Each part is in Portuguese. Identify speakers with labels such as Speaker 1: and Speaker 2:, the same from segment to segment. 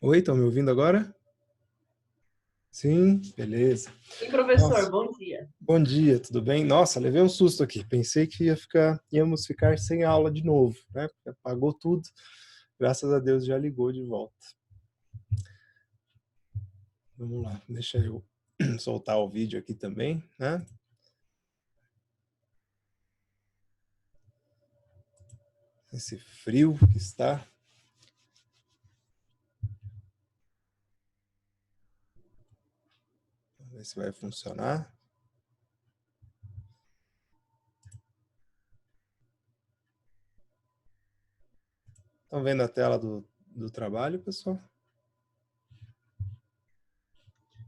Speaker 1: Oi, estão me ouvindo agora? Sim, beleza.
Speaker 2: Sim, professor,
Speaker 1: Nossa,
Speaker 2: bom dia.
Speaker 1: bom dia, tudo bem? Nossa, levei um susto aqui. Pensei que íamos ficar sem aula de novo, né? Porque apagou tudo. Graças a Deus já ligou de volta. Vamos lá, deixa eu soltar o vídeo aqui também, né? Esse frio que está. Vamos ver se vai funcionar. Estão vendo a tela do trabalho, pessoal?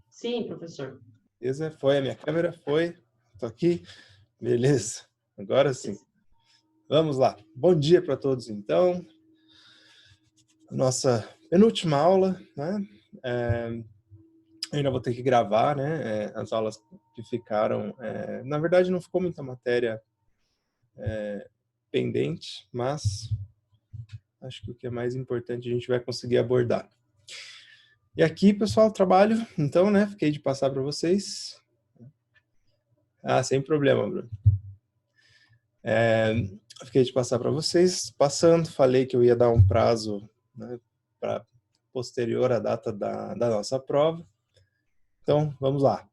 Speaker 2: Sim, professor.
Speaker 1: Beleza? Foi a minha câmera? Foi. Estou aqui. Beleza. Agora sim. Vamos lá. Bom dia para todos, então. Nossa penúltima aula, né? Ainda vou ter que gravar, né? As aulas que ficaram. Na verdade, não ficou muita matéria pendente, mas acho que o que é mais importante a gente vai conseguir abordar. E aqui, pessoal, trabalho, então, né? Fiquei de passar para vocês. Ah, sem problema, Bruno. Fiquei de passar para vocês. Passando, falei que eu ia dar um prazo, né, para posterior à data da nossa prova. Então, vamos lá.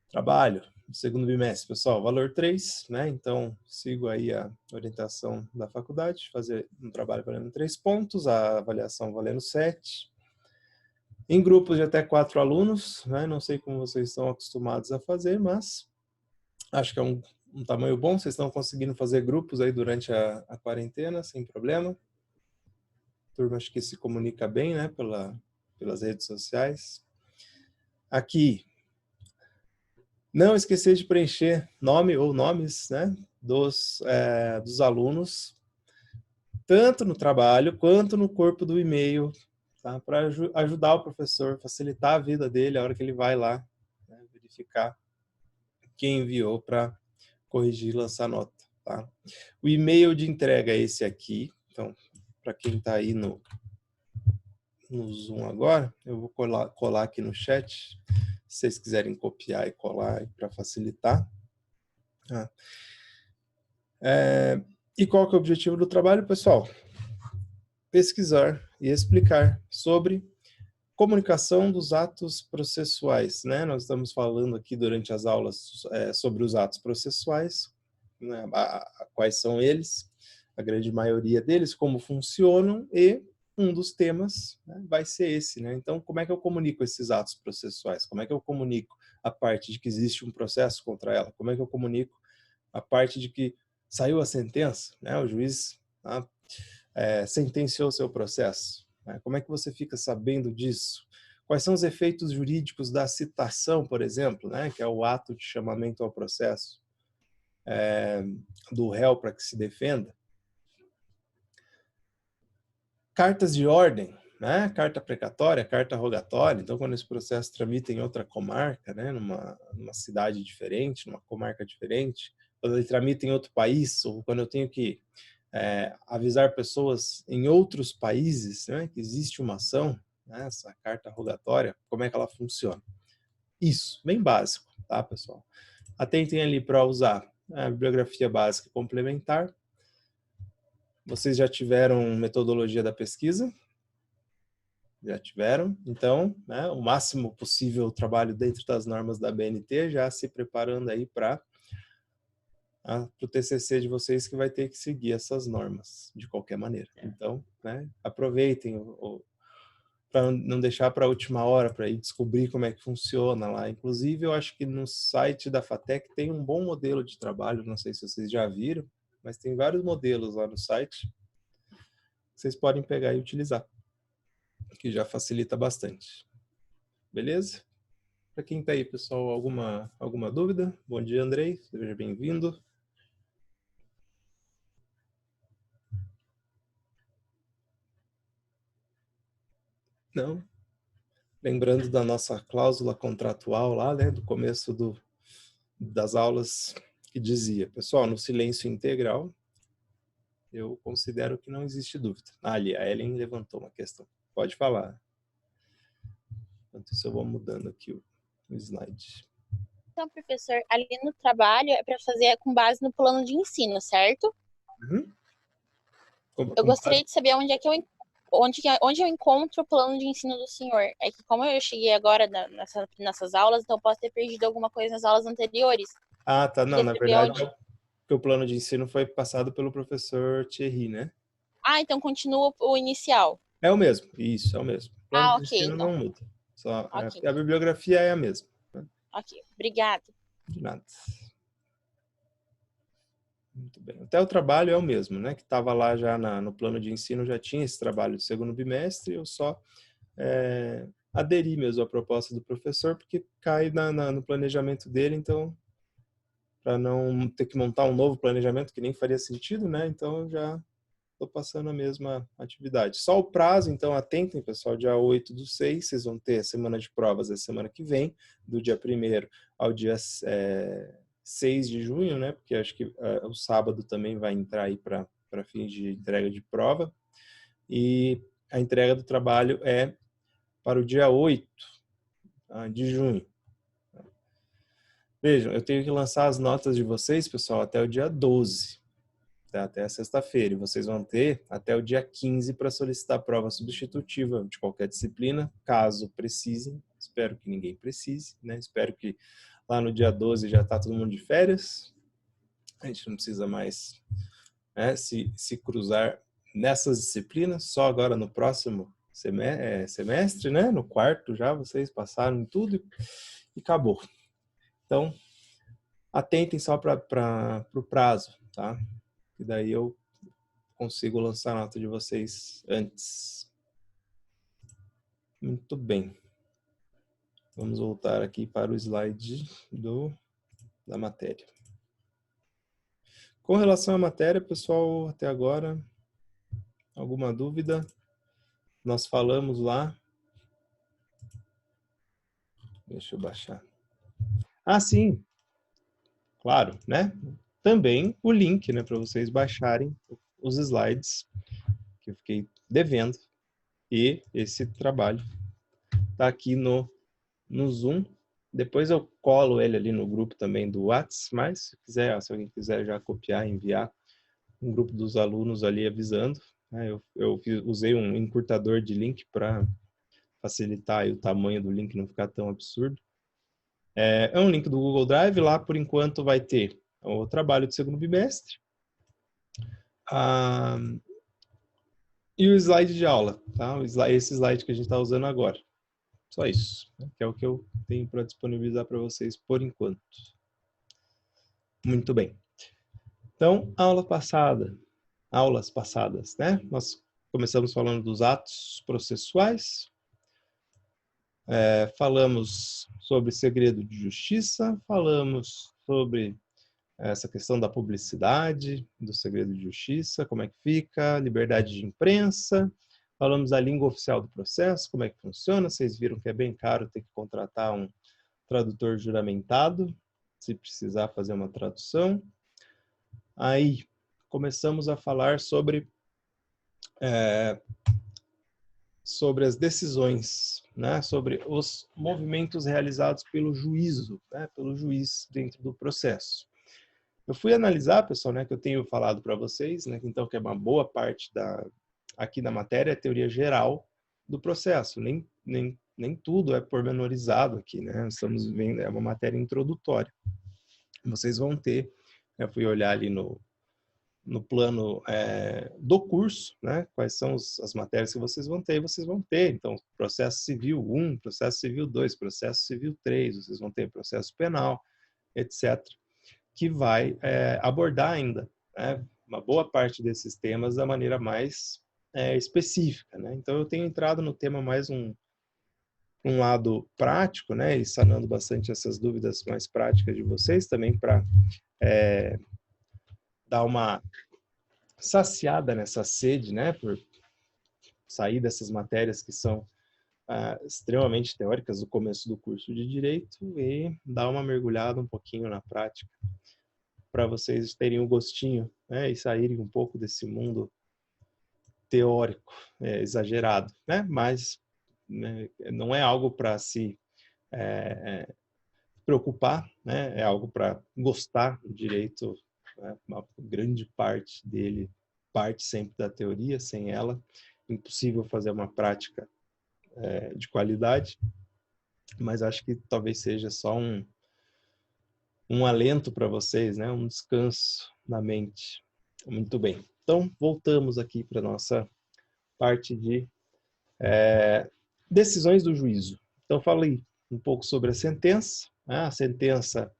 Speaker 1: Trabalho, segundo bimestre, pessoal, valor 3, né? Então, sigo aí a orientação da faculdade, fazer um trabalho valendo 3 pontos, a avaliação valendo 7. Em grupos de até 4 alunos, né? Não sei como vocês estão acostumados a fazer, mas acho que é um tamanho bom. Vocês estão conseguindo fazer grupos aí durante a quarentena, sem problema. A turma acho que se comunica bem, né? Pelas redes sociais. Aqui, não esquecer de preencher nome ou nomes, né, dos alunos, tanto no trabalho quanto no corpo do e-mail, tá, para ajudar o professor, facilitar a vida dele a hora que ele vai lá, né, verificar quem enviou para corrigir e lançar nota. Tá? O e-mail de entrega é esse aqui. Então, para quem está aí no Zoom agora, eu vou colar aqui no chat, se vocês quiserem copiar e colar para facilitar. Tá? E qual que é o objetivo do trabalho, pessoal? Pesquisar e explicar sobre comunicação dos atos processuais, né? Nós estamos falando aqui durante as aulas sobre os atos processuais, né? Quais são eles, a grande maioria deles, como funcionam, e um dos temas, né, vai ser esse, né? Então, como é que eu comunico esses atos processuais? Como é que eu comunico a parte de que existe um processo contra ela? Como é que eu comunico a parte de que saiu a sentença, né? O juiz sentenciou seu processo. Né? Como é que você fica sabendo disso? Quais são os efeitos jurídicos da citação, por exemplo, né? Que é o ato de chamamento ao processo do réu para que se defenda? Cartas de ordem, né? Carta precatória, carta rogatória. Então, quando esse processo tramita em outra comarca, né? Numa cidade diferente, numa comarca diferente, quando ele tramita em outro país, ou quando eu tenho que avisar pessoas em outros países, né, que existe uma ação, né, essa carta rogatória, como é que ela funciona? Isso, bem básico, tá, pessoal? Atentem ali para usar a bibliografia básica complementar. Vocês já tiveram metodologia da pesquisa? Já tiveram? Então, né, o máximo possível trabalho dentro das normas da BNT, já se preparando aí para o TCC de vocês, que vai ter que seguir essas normas de qualquer maneira. Então, né, aproveitem para não deixar para a última hora, para ir descobrir como é que funciona lá. Inclusive, eu acho que no site da FATEC tem um bom modelo de trabalho, não sei se vocês já viram, mas tem vários modelos lá no site que vocês podem pegar e utilizar, que já facilita bastante. Beleza? Para quem está aí, pessoal, alguma dúvida? Bom dia, Andrei, seja bem-vindo. Não? Lembrando da nossa cláusula contratual lá, né, do começo das aulas, que dizia, pessoal, no silêncio integral, eu considero que não existe dúvida. Ali, a Ellen levantou uma questão. Pode falar. Enquanto isso, eu vou mudando aqui o slide.
Speaker 3: Então, professor, ali no trabalho é para fazer com base no plano de ensino, certo?
Speaker 1: Uhum.
Speaker 3: Eu gostaria de saber onde eu encontro o plano de ensino do senhor. É que como eu cheguei agora nessas aulas, então eu posso ter perdido alguma coisa nas aulas anteriores.
Speaker 1: Ah, tá. Não, na
Speaker 3: Queria saber
Speaker 1: verdade,
Speaker 3: onde...
Speaker 1: o plano de ensino foi passado pelo professor Thierry, né?
Speaker 3: Ah, então continua o inicial.
Speaker 1: É o mesmo, isso, é o mesmo. O plano
Speaker 3: Ah,
Speaker 1: de
Speaker 3: ok,
Speaker 1: ensino
Speaker 3: então.
Speaker 1: não muda. Só,
Speaker 3: Ok,
Speaker 1: a bibliografia é a mesma. Né?
Speaker 3: ok. Obrigada.
Speaker 1: De nada. Muito bem. Até o trabalho é o mesmo, né? Que estava lá já no plano de ensino, já tinha esse trabalho de segundo bimestre, eu só aderi mesmo à proposta do professor, porque cai no planejamento dele, então, para não ter que montar um novo planejamento, que nem faria sentido, né? Então, já estou passando a mesma atividade. Só o prazo, então, atentem, pessoal, dia 8/6, vocês vão ter a semana de provas a semana que vem, do dia 1º ao dia 6 de junho, né? Porque acho que o sábado também vai entrar aí para fins de entrega de prova. E a entrega do trabalho é para o dia 8 de junho. Vejam, eu tenho que lançar as notas de vocês, pessoal, até o dia 12, tá? Até a sexta-feira. E vocês vão ter até o dia 15 para solicitar a prova substitutiva de qualquer disciplina, caso precisem. Espero que ninguém precise, né? Espero que lá no dia 12 já está todo mundo de férias. A gente não precisa mais, né, se cruzar nessas disciplinas, só agora no próximo semestre, né? No quarto já vocês passaram em tudo e acabou. Então, atentem só para o prazo, tá? E daí eu consigo lançar a nota de vocês antes. Muito bem. Vamos voltar aqui para o slide da matéria. Com relação à matéria, pessoal, até agora, alguma dúvida? Nós falamos lá. Deixa eu baixar. Ah, sim. Claro, né? Também o link, né, para vocês baixarem os slides que eu fiquei devendo. E esse trabalho está aqui no Zoom. Depois eu colo ele ali no grupo também do WhatsApp, mas se alguém quiser já copiar e enviar um grupo dos alunos ali avisando, né? Eu usei um encurtador de link para facilitar aí o tamanho do link não ficar tão absurdo. É um link do Google Drive, lá por enquanto vai ter o trabalho de segundo bimestre e o slide de aula, tá? Esse slide que a gente está usando agora. Só isso, né? Que é o que eu tenho para disponibilizar para vocês por enquanto. Muito bem. Então, aulas passadas, né? Nós começamos falando dos atos processuais, falamos sobre segredo de justiça, falamos sobre essa questão da publicidade, do segredo de justiça, como é que fica, liberdade de imprensa, falamos da língua oficial do processo, como é que funciona, vocês viram que é bem caro ter que contratar um tradutor juramentado, se precisar fazer uma tradução. Aí, começamos a falar sobre as decisões, né? Sobre os movimentos realizados pelo juízo, né? Pelo juiz dentro do processo. Eu fui analisar, pessoal, né, que eu tenho falado para vocês, né, então que é uma boa parte aqui da matéria, é teoria geral do processo, nem tudo é pormenorizado aqui, né? Estamos vendo, é uma matéria introdutória. Vocês vão ter, eu fui olhar ali no plano do curso, né? Quais são as matérias que vocês vão ter, então, processo civil 1, processo civil 2, processo civil 3, vocês vão ter processo penal, etc., que vai abordar ainda, né, uma boa parte desses temas da maneira mais específica, né? Então, eu tenho entrado no tema mais um lado prático, né, e sanando bastante essas dúvidas mais práticas de vocês, também para dar uma saciada nessa sede, né, por sair dessas matérias que são extremamente teóricas do começo do curso de Direito e dar uma mergulhada um pouquinho na prática, para vocês terem o gostinho, né, e saírem um pouco desse mundo teórico, exagerado, né? Mas né, não é algo para se preocupar, né? É algo para gostar. O direito, né? Uma grande parte dele parte sempre da teoria, sem ela impossível fazer uma prática de qualidade, mas acho que talvez seja só um alento para vocês, né? Um descanso na mente. Muito bem. Então, voltamos aqui para a nossa parte de decisões do juízo. Então, falei um pouco sobre a sentença. Né? A sentença,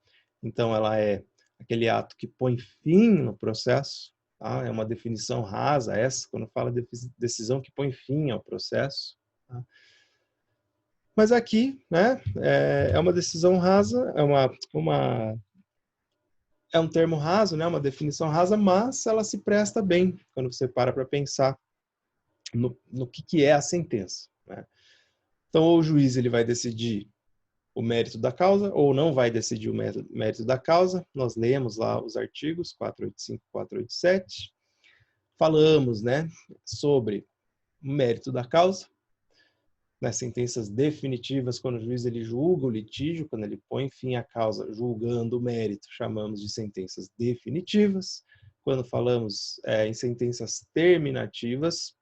Speaker 1: então, ela é aquele ato que põe fim no processo. Tá? É uma definição rasa essa, quando fala de decisão que põe fim ao processo. Tá? Mas aqui, né, é uma decisão rasa, é um termo raso, né, uma definição rasa, mas ela se presta bem quando você para pensar no que é a sentença. Né? Então, ou o juiz ele vai decidir o mérito da causa, ou não vai decidir o mérito da causa. Nós lemos lá os artigos 485 e 487, falamos, né, sobre o mérito da causa, nas sentenças definitivas, quando o juiz ele julga o litígio, quando ele põe fim à causa julgando o mérito, chamamos de sentenças definitivas. Quando falamos em sentenças terminativas,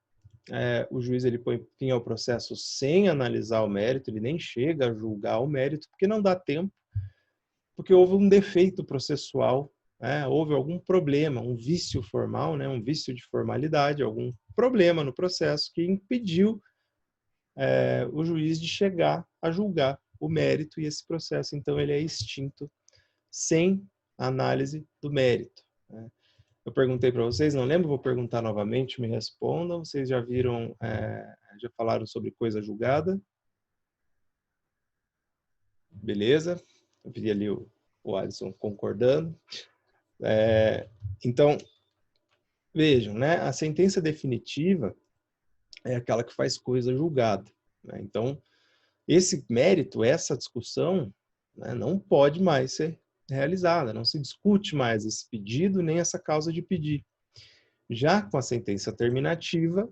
Speaker 1: o juiz ele põe fim ao processo sem analisar o mérito, ele nem chega a julgar o mérito, porque não dá tempo, porque houve um defeito processual, houve algum problema, um vício formal, né, um vício de formalidade, algum problema no processo que impediu o juiz de chegar a julgar o mérito, e esse processo, então, ele é extinto sem análise do mérito. Né? Eu perguntei para vocês, não lembro, vou perguntar novamente, me respondam. Vocês já viram, já falaram sobre coisa julgada? Beleza? Eu vi ali o Alisson concordando. Então, vejam, né? A sentença definitiva é aquela que faz coisa julgada. Né? Então, esse mérito, essa discussão, né, não pode mais ser realizada, não se discute mais esse pedido nem essa causa de pedir. Já com a sentença terminativa,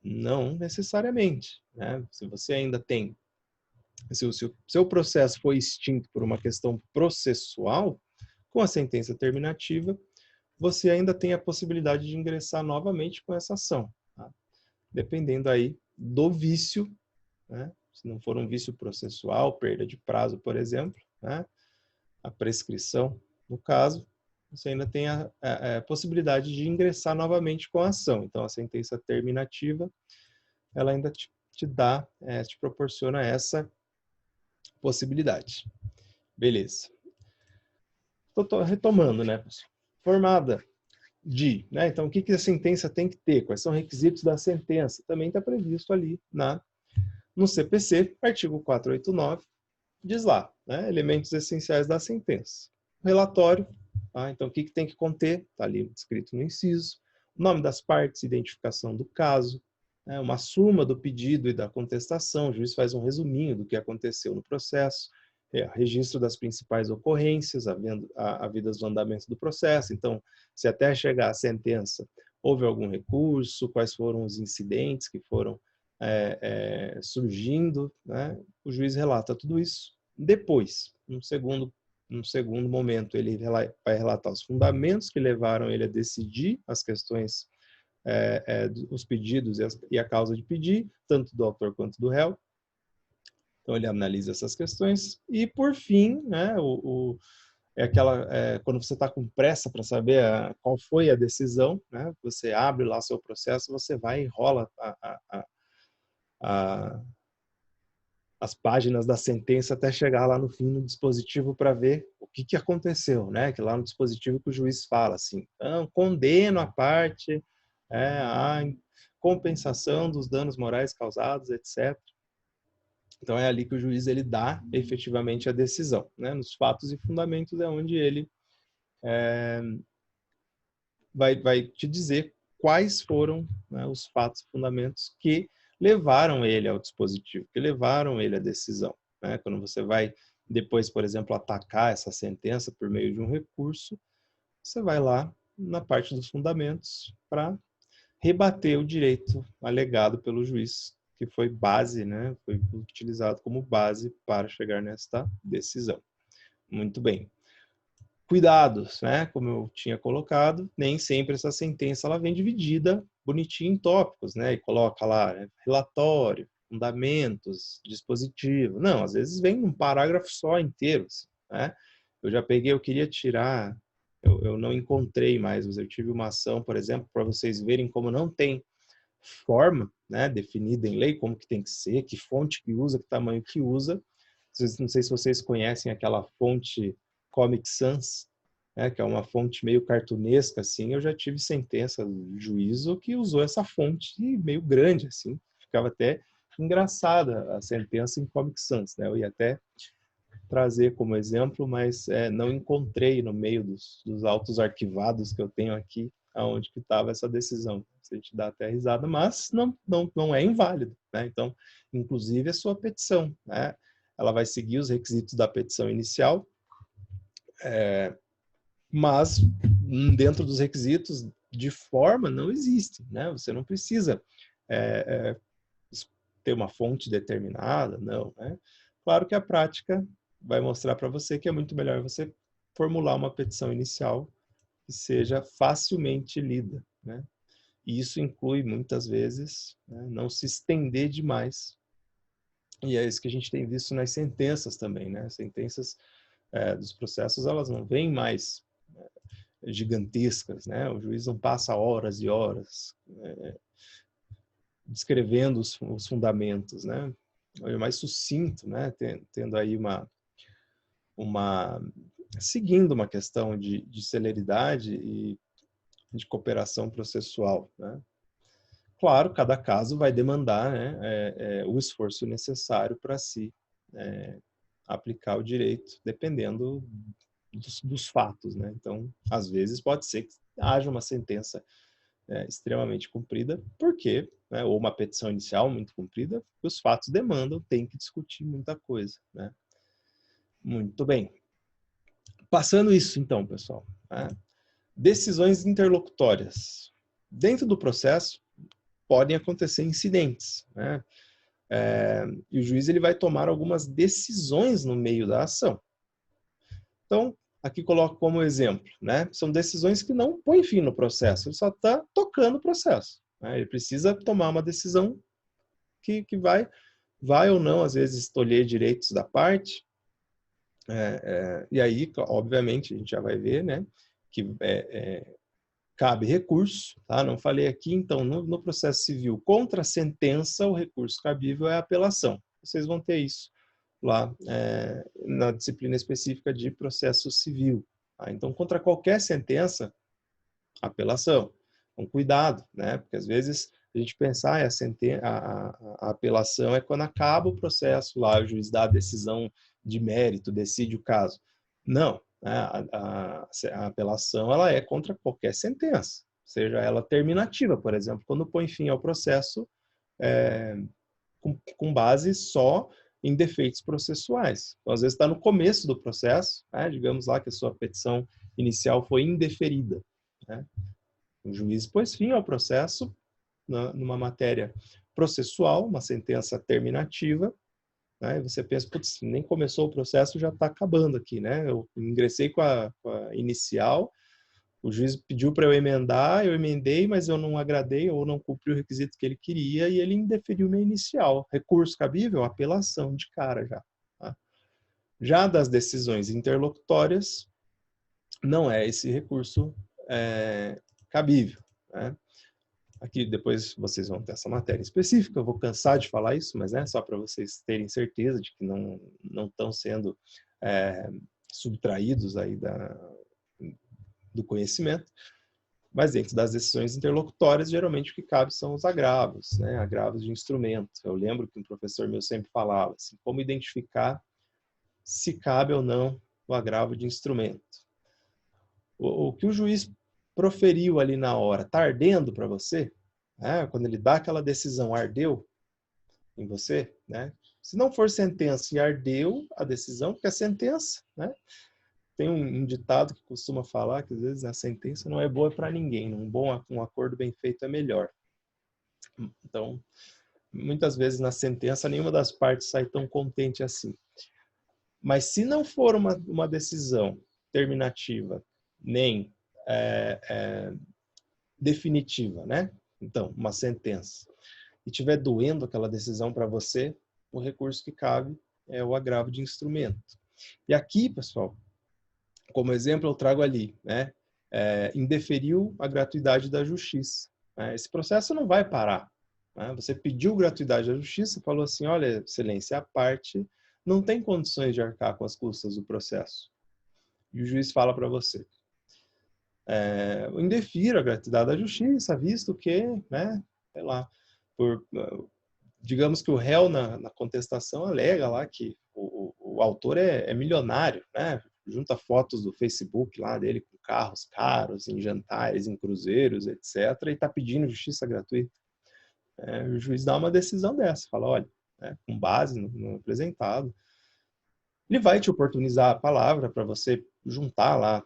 Speaker 1: não necessariamente. Né? Se você ainda tem, se o seu processo foi extinto por uma questão processual, com a sentença terminativa, você ainda tem a possibilidade de ingressar novamente com essa ação, tá? Dependendo aí do vício, né? Se não for um vício processual, perda de prazo, por exemplo, né? A prescrição, no caso, você ainda tem a possibilidade de ingressar novamente com a ação. Então, a sentença terminativa, ela ainda te dá, te proporciona essa possibilidade. Beleza. Estou retomando, né, pessoal? Formada de, né? Então, o que a sentença tem que ter? Quais são os requisitos da sentença? Também está previsto ali no CPC, artigo 489, diz lá, né? Elementos essenciais da sentença. Relatório, tá? Então, o que tem que conter? Está ali escrito no inciso. O nome das partes, identificação do caso, né? Uma suma do pedido e da contestação. O juiz faz um resuminho do que aconteceu no processo. Registro das principais ocorrências, havidas do andamento do processo. Então, se até chegar à sentença houve algum recurso, quais foram os incidentes que foram surgindo, né? O juiz relata tudo isso. Depois, num segundo momento, ele vai relatar os fundamentos que levaram ele a decidir as questões, os pedidos e a causa de pedir, tanto do autor quanto do réu. Então, ele analisa essas questões. E, por fim, né, quando você está com pressa para saber qual foi a decisão, né, você abre lá seu processo, você vai e enrola as páginas da sentença até chegar lá no fim no dispositivo para ver o que aconteceu, né? Que lá no dispositivo que o juiz fala assim, condeno a parte a compensação dos danos morais causados, etc. Então é ali que o juiz ele dá efetivamente a decisão, né? Nos fatos e fundamentos é onde ele vai te dizer quais foram, né, os fatos e fundamentos que levaram ele ao dispositivo, que levaram ele à decisão. Né? Quando você vai depois, por exemplo, atacar essa sentença por meio de um recurso, você vai lá na parte dos fundamentos para rebater o direito alegado pelo juiz, que foi base, né? Foi utilizado como base para chegar nesta decisão. Muito bem. Cuidados, né? Como eu tinha colocado, nem sempre essa sentença ela vem dividida bonitinho em tópicos, né? E coloca lá, né, relatório, fundamentos, dispositivo. Não, às vezes vem um parágrafo só inteiro, assim, né? Eu já peguei, eu queria tirar, eu não encontrei mais, mas eu tive uma ação, por exemplo, para vocês verem como não tem forma, né, definida em lei, como que tem que ser, que fonte que usa, que tamanho que usa. Não sei se vocês conhecem aquela fonte Comic Sans, né, que é uma fonte meio cartunesca, assim. Eu já tive sentença do juízo que usou essa fonte meio grande, assim. Ficava até engraçada a sentença em Comic Sans, né? Eu ia até trazer como exemplo, mas não encontrei no meio dos autos arquivados que eu tenho aqui aonde que estava essa decisão. A gente dá até risada, mas não é inválido, né? Então, inclusive a sua petição, né? Ela vai seguir os requisitos da petição inicial, mas dentro dos requisitos de forma não existe, né? Você não precisa ter uma fonte determinada, não, né? Claro que a prática vai mostrar para você que é muito melhor você formular uma petição inicial que seja facilmente lida, né? E isso inclui, muitas vezes, né, não se estender demais. E é isso que a gente tem visto nas sentenças também, né? Sentenças dos processos, elas não vêm mais gigantescas, né? O juiz não passa horas e horas descrevendo os fundamentos, né? É mais sucinto, né? Tendo aí seguindo uma questão de celeridade e de cooperação processual, né? Claro, cada caso vai demandar, né, o esforço necessário para se aplicar o direito, dependendo dos fatos, né? Então, às vezes pode ser que haja uma sentença extremamente cumprida, porque, né, ou uma petição inicial muito cumprida, porque os fatos demandam, tem que discutir muita coisa, né? Muito bem. Passando isso, então, pessoal, né? Decisões interlocutórias. Dentro do processo, podem acontecer incidentes, né? E o juiz ele vai tomar algumas decisões no meio da ação. Então, aqui coloco como exemplo, né? São decisões que não põem fim no processo, ele só está tocando o processo, né? Ele precisa tomar uma decisão que vai ou não, às vezes, tolher direitos da parte. E aí, obviamente, a gente já vai ver, né, que cabe recurso, tá? Não falei aqui, então, no processo civil contra a sentença, o recurso cabível é a apelação. Vocês vão ter isso lá na disciplina específica de processo civil. Tá? Então, contra qualquer sentença, apelação. Com cuidado, né? Porque às vezes a gente pensa, a apelação é quando acaba o processo lá, o juiz dá a decisão de mérito, decide o caso. Não, né? A apelação ela é contra qualquer sentença, seja ela terminativa, por exemplo, quando põe fim ao processo com base só em defeitos processuais. Então, às vezes está no começo do processo, né? Digamos lá que a sua petição inicial foi indeferida, né? O juiz pôs fim ao processo numa matéria processual, uma sentença terminativa, né? E você pensa, putz, nem começou o processo, já está acabando aqui, né? Eu ingressei com a inicial, o juiz pediu para eu emendar, eu emendei, mas eu não agradei ou não cumpri o requisito que ele queria e ele indeferiu minha inicial. Recurso cabível? Apelação de cara já. Tá? Já das decisões interlocutórias, não é esse recurso cabível, né? Aqui depois vocês vão ter essa matéria específica, eu vou cansar de falar isso, mas só para vocês terem certeza de que não estão sendo subtraídos aí do conhecimento. Mas dentro das decisões interlocutórias, geralmente o que cabe são os agravos, né? Agravos de instrumento. Eu lembro que um professor meu sempre falava assim, como identificar se cabe ou não o agravo de instrumento. O que o juiz proferiu ali na hora, está ardendo para você? Quando ele dá aquela decisão, ardeu em você? Né? Se não for sentença e ardeu a decisão, porque é sentença, né? tem um ditado que costuma falar que às vezes a sentença não é boa para ninguém, um acordo bem feito é melhor. Então, muitas vezes na sentença nenhuma das partes sai tão contente assim. Mas se não for uma decisão terminativa, nem definitiva, né? Então, uma sentença, e estiver doendo aquela decisão para você, o recurso que cabe é o agravo de instrumento. E aqui, pessoal, como exemplo, eu trago ali, né? Indeferiu a gratuidade da justiça. Né? Esse processo não vai parar. Né? Você pediu gratuidade da justiça, falou assim, olha, excelência, a parte não tem condições de arcar com as custas do processo. E o juiz fala para você, indefiro a gratuidade da justiça, visto que, né, sei lá, digamos que o réu na contestação alega lá que o autor é milionário, né? Junta fotos do Facebook lá dele com carros caros, em jantares, em cruzeiros, etc. E está pedindo justiça gratuita. O juiz dá uma decisão dessa, fala, olha, com base no apresentado, ele vai te oportunizar a palavra para você juntar lá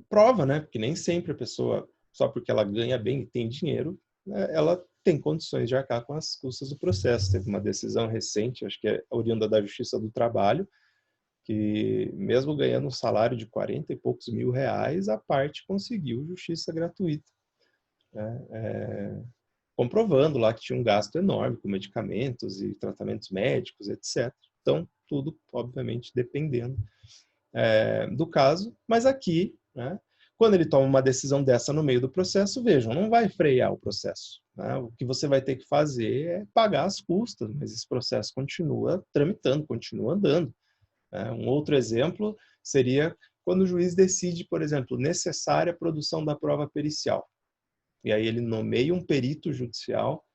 Speaker 1: prova, né? Porque nem sempre a pessoa, só porque ela ganha bem e tem dinheiro, ela tem condições de arcar com as custas do processo. Teve uma decisão recente, acho que é oriunda da Justiça do Trabalho, que mesmo ganhando um salário de 40 e poucos mil reais, a parte conseguiu justiça gratuita. Comprovando lá que tinha um gasto enorme com medicamentos e tratamentos médicos, etc. Então, tudo, obviamente, dependendo do caso. Mas aqui, né, quando ele toma uma decisão dessa no meio do processo, vejam, não vai frear o processo. Né? O que você vai ter que fazer é pagar as custas, mas esse processo continua tramitando, continua andando. Um outro exemplo seria quando o juiz decide, por exemplo, necessária a produção da prova pericial. E aí ele nomeia um perito judicial,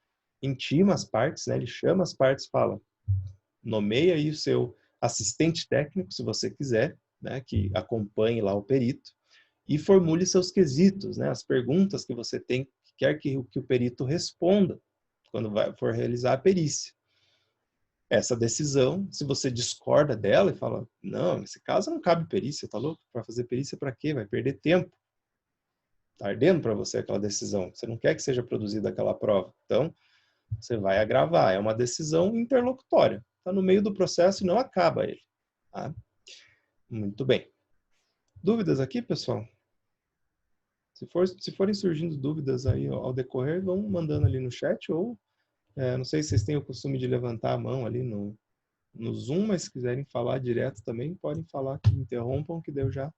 Speaker 1: intima as partes, né? Ele chama as partes e fala, nomeia aí o seu assistente técnico, se você quiser, né? Que acompanhe lá o perito, e formule seus quesitos, né? As perguntas que você quer que o perito responda quando for realizar a perícia. Essa decisão, se você discorda dela e fala, não, nesse caso não cabe perícia, tá louco? Para fazer perícia para quê? Vai perder tempo. Tá ardendo para você aquela decisão. Você não quer que seja produzida aquela prova. Então, você vai agravar. É uma decisão interlocutória. Está no meio do processo e não acaba ele. Tá? Muito bem. Dúvidas aqui, pessoal? Se forem surgindo dúvidas aí ao decorrer, vão mandando ali no chat ou não sei se vocês têm o costume de levantar a mão ali no Zoom, mas se quiserem falar direto também, podem falar, que me interrompam, que daí eu já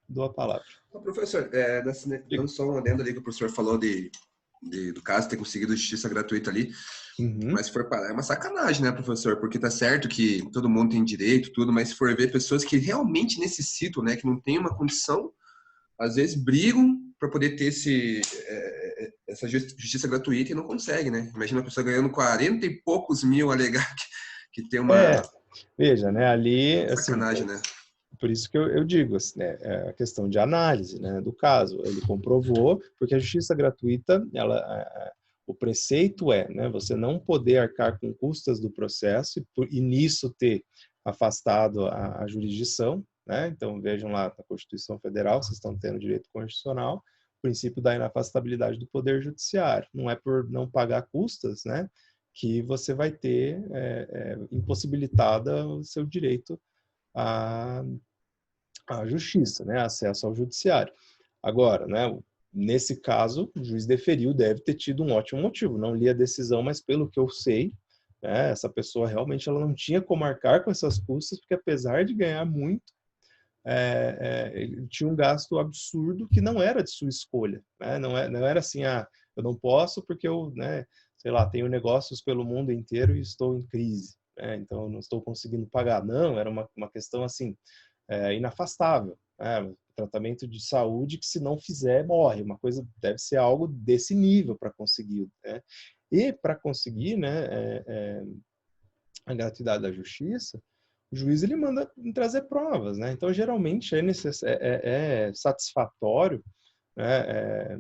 Speaker 1: dou a palavra.
Speaker 4: Professor, dando só um adendo ali que o professor falou do caso ter conseguido justiça gratuita ali, mas se for parar, é uma sacanagem, né, professor? Porque tá certo que todo mundo tem direito, tudo, mas se for ver pessoas que realmente necessitam, né, que não tem uma condição, às vezes brigam para poder ter essa justiça gratuita e não consegue, né? Imagina a pessoa ganhando 40 e poucos mil alegar que tem uma...
Speaker 1: veja, né, ali...
Speaker 4: Sacanagem, assim, né?
Speaker 1: Por isso que eu digo, assim, né, é a questão de análise, né, do caso. Ele comprovou, porque a justiça gratuita, o preceito né, você não poder arcar com custas do processo e nisso ter afastado a jurisdição. Né? Então, vejam lá na Constituição Federal, vocês estão tendo direito constitucional, o princípio da inafastabilidade do Poder Judiciário. Não é por não pagar custas, né, que você vai ter impossibilitada o seu direito à justiça, né, acesso ao judiciário. Agora, né, nesse caso, o juiz deferiu, deve ter tido um ótimo motivo. Não li a decisão, mas pelo que eu sei, né, essa pessoa realmente ela não tinha como arcar com essas custas, porque apesar de ganhar muito, ele tinha um gasto absurdo que não era de sua escolha. Né? Não era assim, eu não posso porque eu, né, sei lá, tenho negócios pelo mundo inteiro e estou em crise. Então eu não estou conseguindo pagar. Não, era uma questão assim, inafastável. Tratamento de saúde que se não fizer, morre. Uma coisa deve ser algo desse nível para conseguir. Né? E para conseguir, né, a gratuidade da justiça, o juiz ele manda trazer provas. Né? Então, geralmente, é satisfatório, né,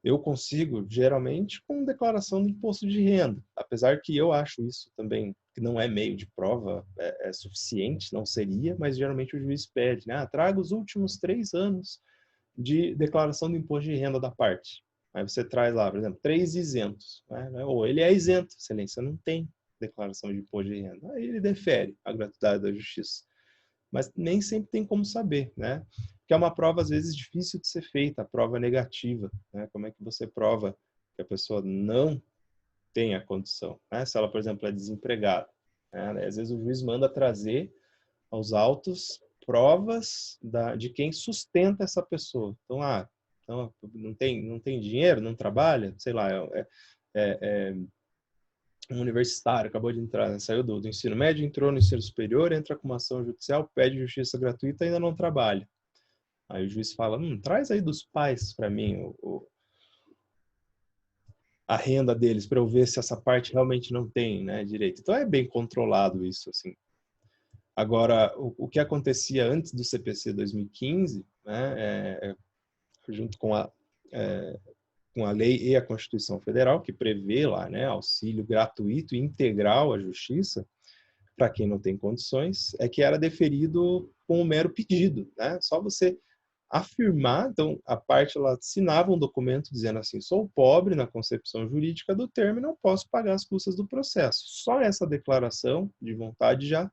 Speaker 1: eu consigo, geralmente, com declaração do imposto de renda. Apesar que eu acho isso também, que não é meio de prova, é suficiente, não seria, mas geralmente o juiz pede, né? Traga os últimos 3 anos de declaração do imposto de renda da parte. Aí você traz lá, por exemplo, 3 isentos. Né? Ou ele é isento, excelência, não tem declaração de imposto de renda. Aí ele defere a gratuidade da justiça. Mas nem sempre tem como saber, né? Porque é uma prova, às vezes, difícil de ser feita, a prova negativa, né? Como é que você prova que a pessoa não tem a condição, né? Se ela, por exemplo, é desempregada, né? Às vezes o juiz manda trazer aos autos provas de quem sustenta essa pessoa. Então, então não tem dinheiro, não trabalha, sei lá, um universitário acabou de entrar, né? Saiu do ensino médio, entrou no ensino superior, entra com uma ação judicial, pede justiça gratuita e ainda não trabalha. Aí o juiz fala, traz aí dos pais para mim a renda deles, para eu ver se essa parte realmente não tem, né, direito. Então é bem controlado isso, assim. Agora, o que acontecia antes do CPC 2015, né, junto com a lei e a Constituição Federal, que prevê lá, né, auxílio gratuito e integral à justiça, para quem não tem condições, é que era deferido com um mero pedido, né? Só você afirmar, então a parte ela assinava um documento dizendo assim, sou pobre na concepção jurídica do termo e não posso pagar as custas do processo. Só essa declaração de vontade já